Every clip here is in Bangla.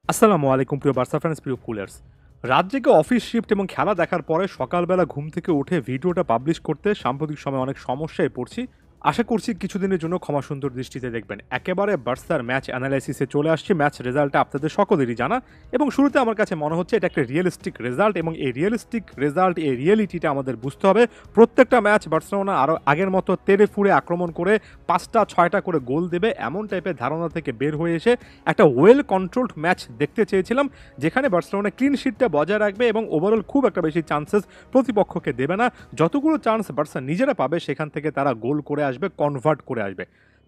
আসসালামু আলাইকুম প্রিয় বার্সা ফ্যান্স, প্রিয় কুলার্স। রাত জেগে অফিস শিফট এবং খেলা দেখার পরে সকালবেলা ঘুম থেকে উঠে ভিডিওটা পাবলিশ করতে সাম্প্রতিক সময়ে অনেক সমস্যায় পড়ছি। আশা করছি কিছুদিনের জন্য ক্ষমা সুন্দর দৃষ্টিতে দেখবেন। একেবারে বার্সার ম্যাচ অ্যানালাইসিসে চলে আসছি। ম্যাচ রেজাল্টটা আপনাদের সকলেরই জানা এবং শুরুতে আমার কাছে মনে হচ্ছে এটা একটা রিয়েলিস্টিক রেজাল্ট এবং এই রিয়েলিস্টিক রেজাল্ট, এই রিয়েলিটিটা আমাদের বুঝতে হবে। প্রত্যেকটা ম্যাচ বার্সেলোনা আরও আগের মতো তেড়ে ফুঁড়ে আক্রমণ করে ৫টা ৬টা করে গোল দেবে এমন টাইপের ধারণা থেকে বের হয়ে এসে একটা ওয়েল কন্ট্রোলড ম্যাচ দেখতে চেয়েছিলাম, যেখানে বার্সেলোনা ক্লিন শিটটা বজায় রাখবে এবং ওভারঅল খুব একটা বেশি চান্সেস প্রতিপক্ষকে দেবে না। যতগুলো চান্স বার্সা নিজেরা পাবে সেখান থেকে তারা গোল করে আসবে, কনভার্ট করে আসবে।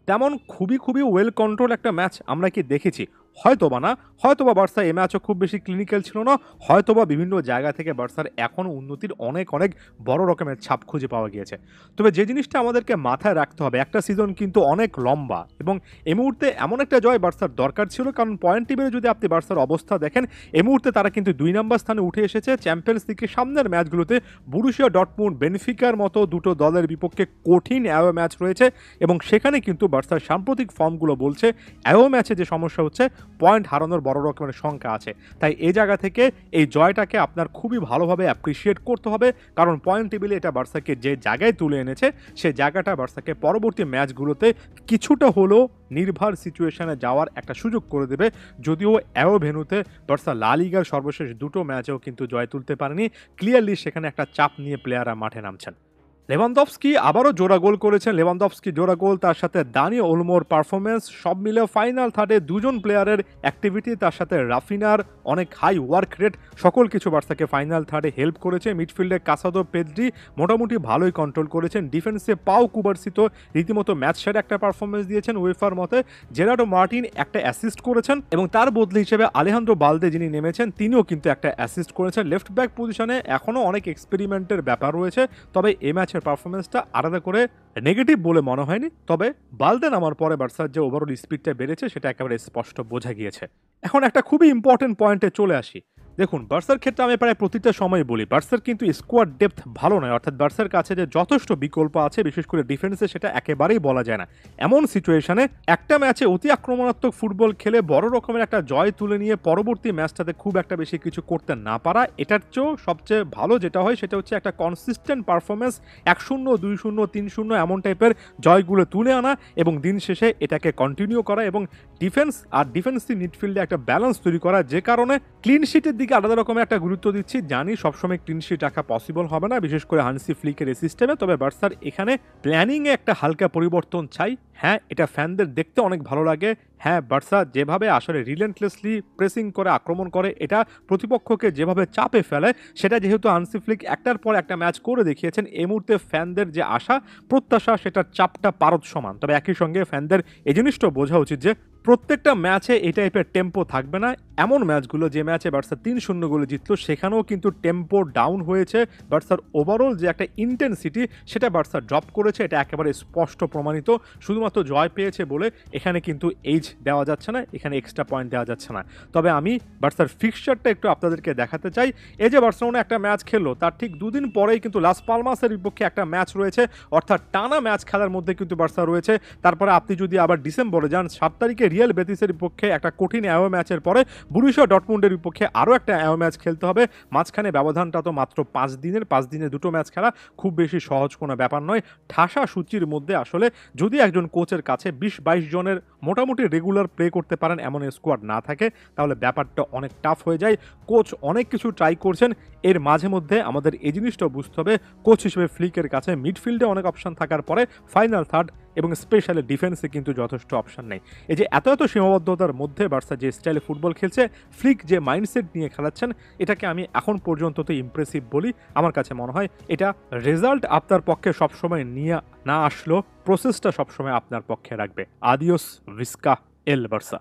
তেমন খুবই খুবই ওয়েল কন্ট্রোল একটা ম্যাচ আমরা কি দেখেছি? হয়তোবা না, হয়তোবা বার্সা এই ম্যাচও খুব বেশি ক্লিনিক্যাল ছিল না, হয়তোবা বিভিন্ন জায়গা থেকে বার্সার এখনও উন্নতির অনেক অনেক বড় রকমের ছাপ খুঁজে পাওয়া গিয়েছে। তবে যে জিনিসটা আমাদেরকে মাথায় রাখতে হবে, একটা সিজন কিন্তু অনেক লম্বা এবং এই মুহূর্তে এমন একটা জয় বার্সার দরকার ছিল, কারণ পয়েন্ট টেবিলে যদি আপনি বার্সার অবস্থা দেখেন, এই মুহূর্তে তারা কিন্তু 2 নম্বর স্থানে উঠে এসেছে। চ্যাম্পিয়ন্স লিগের সামনের ম্যাচগুলোতে বরুসিয়া ডর্টমুন্ড, বেনফিকার মতো দুটো দলের বিপক্ষে কঠিন অ্যাওয়ে ম্যাচ রয়েছে এবং সেখানে কিন্তু বার্সার সাম্প্রতিক ফর্মগুলো বলছে অ্যাওয়ে ম্যাচে যে সমস্যা হচ্ছে, পয়েন্ট হারানোর বড় রকমের সংখ্যা আছে। তাই এই জায়গা থেকে এই জয়টাকে আপনার খুবই ভালোভাবে অ্যাপ্রিসিয়েট করতে হবে, কারণ পয়েন্ট টেবিলে এটা বার্সাকে যে জায়গায় তুলে এনেছে, সে জায়গাটা বার্সাকে পরবর্তী ম্যাচগুলোতে কিছুটা হলেও নির্ভর সিচুয়েশনে যাওয়ার একটা সুযোগ করে দেবে। যদিও অ্যাওয়ে ভেন্যুতে বার্সা লা লিগার সর্বশেষ দুটো ম্যাচেও কিন্তু জয় তুলতে পারেনি। ক্লিয়ারলি সেখানে একটা চাপ নিয়ে প্লেয়াররা মাঠে নামছেন। লেভানদফস্কি আবারও জোড়া গোল করেছেন। লেভানদফস্কি জোড়া গোল, তার সাথে দানি ওলমোর পারফরমেন্স, সব মিলে ফাইনাল থার্ডে দুজন প্লেয়ারের অ্যাক্টিভিটি, তার সাথে রাফিনার অনেক হাই ওয়ার্ক রেট, সকল কিছু বার্সাকে ফাইনাল থার্ডে হেল্প করেছে। মিডফিল্ডে কাসাদো পেদ্রি মোটামুটি ভালোই কন্ট্রোল করেছেন। ডিফেন্সে পাও কুবার্সিতো রীতিমতো ম্যাচ সেরা একটা পারফরমেন্স দিয়েছেন উয়েফার মতে। জেরার্ডো মার্টিন একটা অ্যাসিস্ট করেছেন এবং তার বদলে হিসেবে আলেহান্দ্রো বালদে যিনি নেমেছেন, তিনিও কিন্তু একটা অ্যাসিস্ট করেছেন। লেফট ব্যাক পজিশনে এখনও অনেক এক্সপেরিমেন্টের ব্যাপার রয়েছে, তবে এই ম্যাচের পারফরমেন্সটা আলাদা করে নেগেটিভ বলে মনে হয়নি। তবে বালদে নামার পরে বার্সার যে ওভারঅল স্পিডটা বেড়েছে সেটা একেবারে স্পষ্ট বোঝা গিয়েছে। এখন একটা খুবই ইম্পর্টেন্ট পয়েন্টে চলে আসি। দেখুন, বার্সার ক্ষেত্রে আমি প্রায় প্রতিটা সময় বলি, বার্সার কিন্তু স্কোয়াড ডেপথ ভালো নয়, অর্থাৎ বার্সার কাছে যে যথেষ্ট বিকল্প আছে, বিশেষ করে ডিফেন্সে, সেটা একেবারেই বলা যায় না। এমন সিচুয়েশনে একটা ম্যাচে অতি আক্রমণাত্মক ফুটবল খেলে বড় রকমের একটা জয় তুলে নিয়ে পরবর্তী ম্যাচটাতে খুব একটা বেশি কিছু করতে না পারা, এটার চেয়েও সবচেয়ে ভালো যেটা হয় সেটা হচ্ছে একটা কনসিস্টেন্ট পারফরমেন্স, 1-0, 2-0, 3-0 এমন টাইপের জয়গুলো তুলে আনা এবং দিন শেষে এটাকে কন্টিনিউ করা এবং ডিফেন্স আর ডিফেন্সিভ মিডফিল্ডে একটা ব্যালেন্স তৈরি করা, যে কারণে ক্লিন শিটের দিকে আলাদা রকমের একটা গুরুত্ব দিচ্ছি। জানি সবসময় ক্লিন শিট রাখা পসিবল হবে না, বিশেষ করে হানসি ফ্লিকের এই সিস্টেমে। তবে বার্সার এখানে প্ল্যানিংয়ে একটা হালকা পরিবর্তন চাই। হ্যাঁ, এটা ফ্যানদের দেখতে অনেক ভালো লাগে। হ্যাঁ, বার্সা যেভাবে আসলে রিলেন্টলেসলি প্রেসিং করে আক্রমণ করে, এটা প্রতিপক্ষকে যেভাবে চাপে ফেলে, সেটা যেহেতু হানসি ফ্লিক একটার পর একটা ম্যাচ করে দেখিয়েছেন, এই মুহূর্তে ফ্যানদের যে আশা প্রত্যাশা, সেটার চাপটা পারদ সমান। তবে একই সঙ্গে ফ্যানদের এই জিনিসটা বোঝা উচিত যে প্রত্যেকটা ম্যাচে এই টাইপের টেম্পো থাকবে না। এমন ম্যাচগুলো, যে ম্যাচে বার্সা 3-0 গোলে জিতলো, সেখানেও কিন্তু টেম্পো ডাউন হয়েছে। বার্সার ওভারঅল যে একটা ইন্টেন্সিটি, সেটা বার্সা ড্রপ করেছে, এটা একেবারে স্পষ্ট প্রমাণিত। শুধুমাত্র জয় পেয়েছে বলে এখানে কিন্তু এইজ দেওয়া যাচ্ছে না, এখানে এক্সট্রা পয়েন্ট দেওয়া যাচ্ছে না। তবে আমি বার্সার ফিক্সচারটা একটু আপনাদেরকে দেখাতে চাই। এই যে বার্সেলোনা একটা ম্যাচ খেললো, তার ঠিক দুদিন পরেই কিন্তু লাস পালমাসের বিপক্ষে একটা ম্যাচ রয়েছে, অর্থাৎ টানা ম্যাচ খেলার মধ্যে কিন্তু বার্সা রয়েছে। তারপরে আপনি যদি আবার ডিসেম্বরে যান, 7 তারিখে রিয়াল বেতিসের বিপক্ষে একটা কঠিন অ্যাওয়ে ম্যাচের পরে বরুসিয়া ডর্টমুন্ডের বিপক্ষে আরও একটা অ্যাওয়ে ম্যাচ খেলতে হবে। মাঝখানে ব্যবধানটা তো মাত্র 5 দিনের, 5 দিনে দুটো ম্যাচ খেলা খুব বেশি সহজ কোনো ব্যাপার নয়। ঠাসা সূচির মধ্যে আসলে যদি একজন কোচের কাছে 20-22 জনের মোটামুটি রেগুলার প্লে করতে পারেন এমন স্কোয়াড না থাকে, তাহলে ব্যাপারটা অনেক টাফ হয়ে যায়। কোচ অনেক কিছু ট্রাই করছেন, এর মাঝে মধ্যে আমাদের এই জিনিসটাও বুঝতে হবে, কোচ হিসেবে ফ্লিকের কাছে মিডফিল্ডে অনেক অপশন থাকার পরে ফাইনাল থার্ড এবং স্পেশালি ডিফেন্সে কিন্তু যথেষ্ট অপশন নেই। এই যে এত এত সীমাবদ্ধতার মধ্যে বার্সা যে স্টাইলে ফুটবল খেলছে, ফ্লিক যে মাইন্ডসেট নিয়ে খেলাচ্ছেন, এটাকে আমি এখন পর্যন্ত তো ইমপ্রেসিভ বলি। আমার কাছে মনে হয় এটা রেজাল্ট আপনার পক্ষে সবসময় নিয়ে না আসলেও প্রসেসটা সবসময় আপনার পক্ষে রাখবে। আদিওস ভিস্কা এল বার্সা।